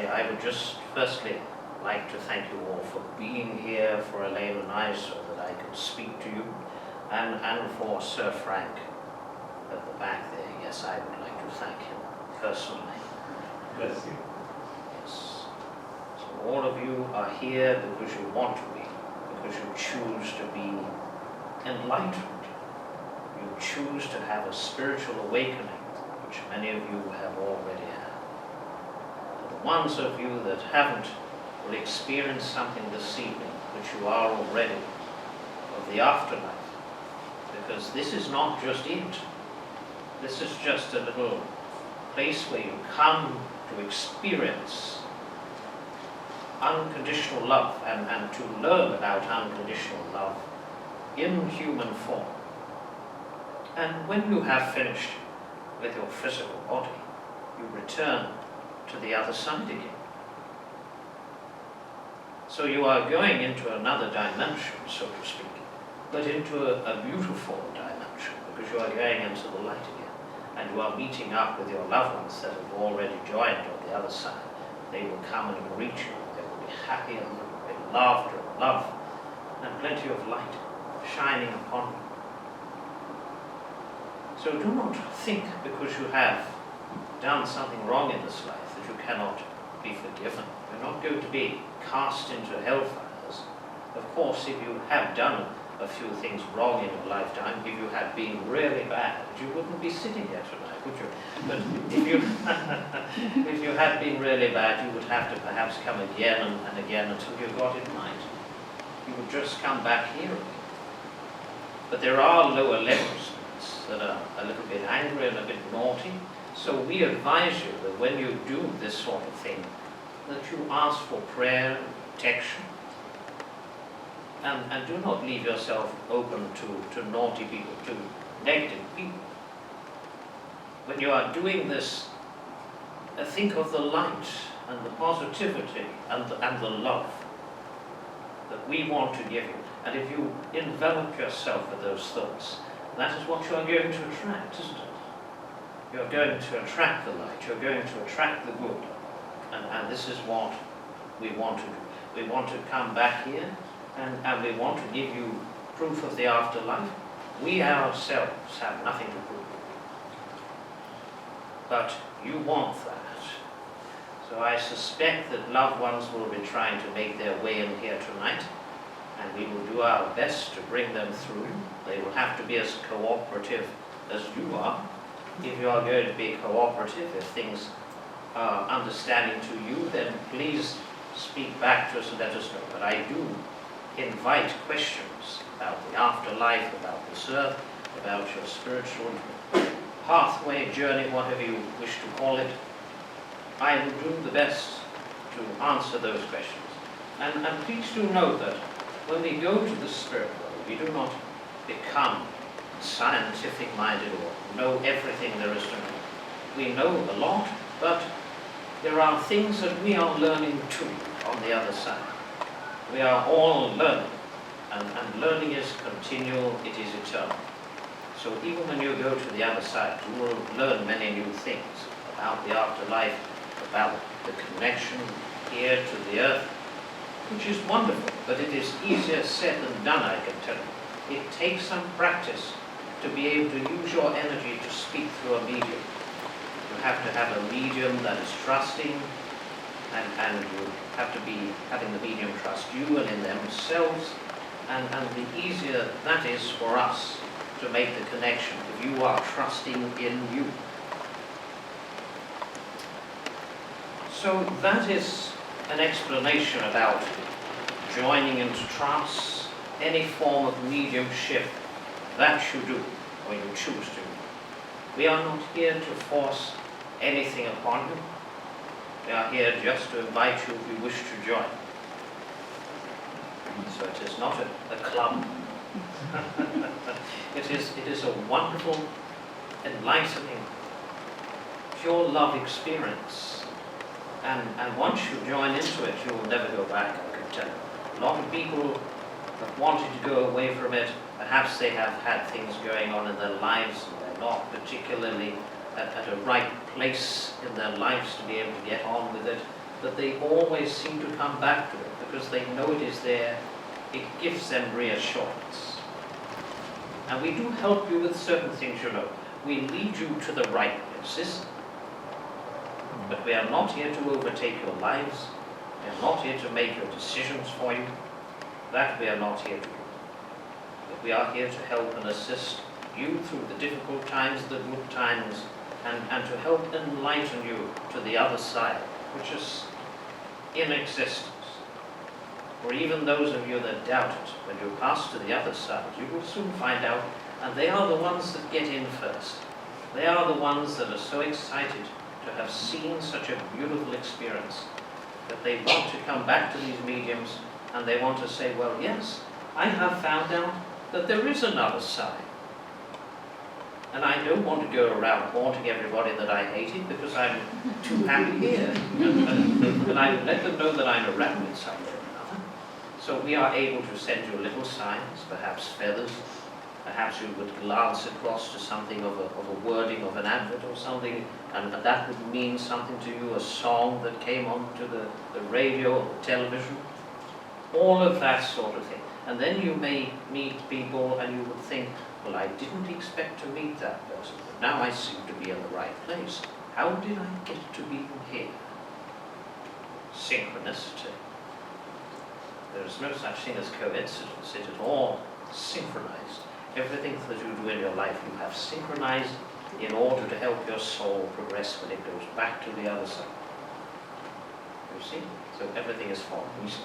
I would just firstly like to thank you all for being here, for Elaine and I, so that I could speak to you, and for Sir Frank at the back there. Yes, I would like to thank him personally. Bless you. Yes. So all of you are here because you want to be, because you choose to be enlightened. You choose to have a spiritual awakening, which many of you have already had. And the ones of you that haven't will experience something this evening, which you are already, of the afterlife. Because this is not just it. This is just a little place where you come to experience unconditional love and to learn about unconditional love in human form. And when you have finished with your physical body, you return to the other side again. So you are going into another dimension, so to speak, but into a beautiful dimension, because you are going into the light again. And you are meeting up with your loved ones that have already joined on the other side. They will come and greet you. They will be happy and there will be laughter and love and plenty of light shining upon you. So do not think because you have done something wrong in this life that you cannot be forgiven. You're not going to be cast into hellfires. Of course, if you have done a few things wrong in your lifetime, if you had been really bad, you wouldn't be sitting here tonight, would you? But if you if you had been really bad, you would have to perhaps come again and again until you got it right. You would just come back here again. But there are lower levels that are a little bit angry and a bit naughty. So we advise you that when you do this sort of thing, that you ask for prayer and protection. And do not leave yourself open to naughty people, to negative people. When you are doing this, think of the light and the positivity and the love that we want to give you. And if you envelop yourself with those thoughts, that is what you are going to attract, isn't it? You are going to attract the light, you are going to attract the good. And this is what we want to do. We want to come back here and we want to give you proof of the afterlife. We ourselves have nothing to prove. But you want that. So I suspect that loved ones will be trying to make their way in here tonight, and we will do our best to bring them through. They will have to be as cooperative as you are. If you are going to be cooperative, if things are understanding to you, then please speak back to us and let us know. But I do invite questions about the afterlife, about this earth, about your spiritual pathway, journey, whatever you wish to call it. I will do the best to answer those questions. And please do note that when we go to the spirit world, we do not become scientific-minded or know everything there is to know. We know a lot, but there are things that we are learning too on the other side. We are all learning, and learning is continual, it is eternal. So even when you go to the other side, you will learn many new things about the afterlife, about the connection here to the earth, which is wonderful, but it is easier said than done, I can tell you. It takes some practice to be able to use your energy to speak through a medium. You have to have a medium that is trusting, and you have to be having the medium trust you and in themselves, and the easier that is for us to make the connection if you are trusting in you. So that is an explanation about joining into trance, any form of mediumship that you do or you choose to. We are not here to force anything upon you. We are here just to invite you if you wish to join. So it is not a club. It is a wonderful, enlightening, pure love experience. And once you join into it, you will never go back, I can tell you. A lot of people have wanted to go away from it. Perhaps they have had things going on in their lives and they're not particularly at a right place in their lives to be able to get on with it. that they always seem to come back to it because they know it is there. It gives them reassurance. And we do help you with certain things, you know. We lead you to the right places, but we are not here to overtake your lives. We are not here to make your decisions for you. That we are not here to do. But we are here to help and assist you through the difficult times, the good times, and to help enlighten you to the other side, which is in existence. Or even those of you that doubt it, when you pass to the other side, you will soon find out, and they are the ones that get in first. They are the ones that are so excited to have seen such a beautiful experience that they want to come back to these mediums and they want to say, well, yes, I have found out that there is another side. And I don't want to go around haunting everybody that I hated because I'm too happy here. And I let them know that I'm around in some way or another. So we are able to send you little signs, perhaps feathers. Perhaps you would glance across to something of a wording of an advert or something, and that would mean something to you, a song that came onto the radio or the television. All of that sort of thing. And then you may meet people and you would think, well, I didn't expect to meet that person, but now I seem to be in the right place. How did I get to be here? Synchronicity. There is no such thing as coincidence. It is all synchronized. Everything that you do in your life, you have synchronized in order to help your soul progress when it goes back to the other side. You see? So everything is for a reason.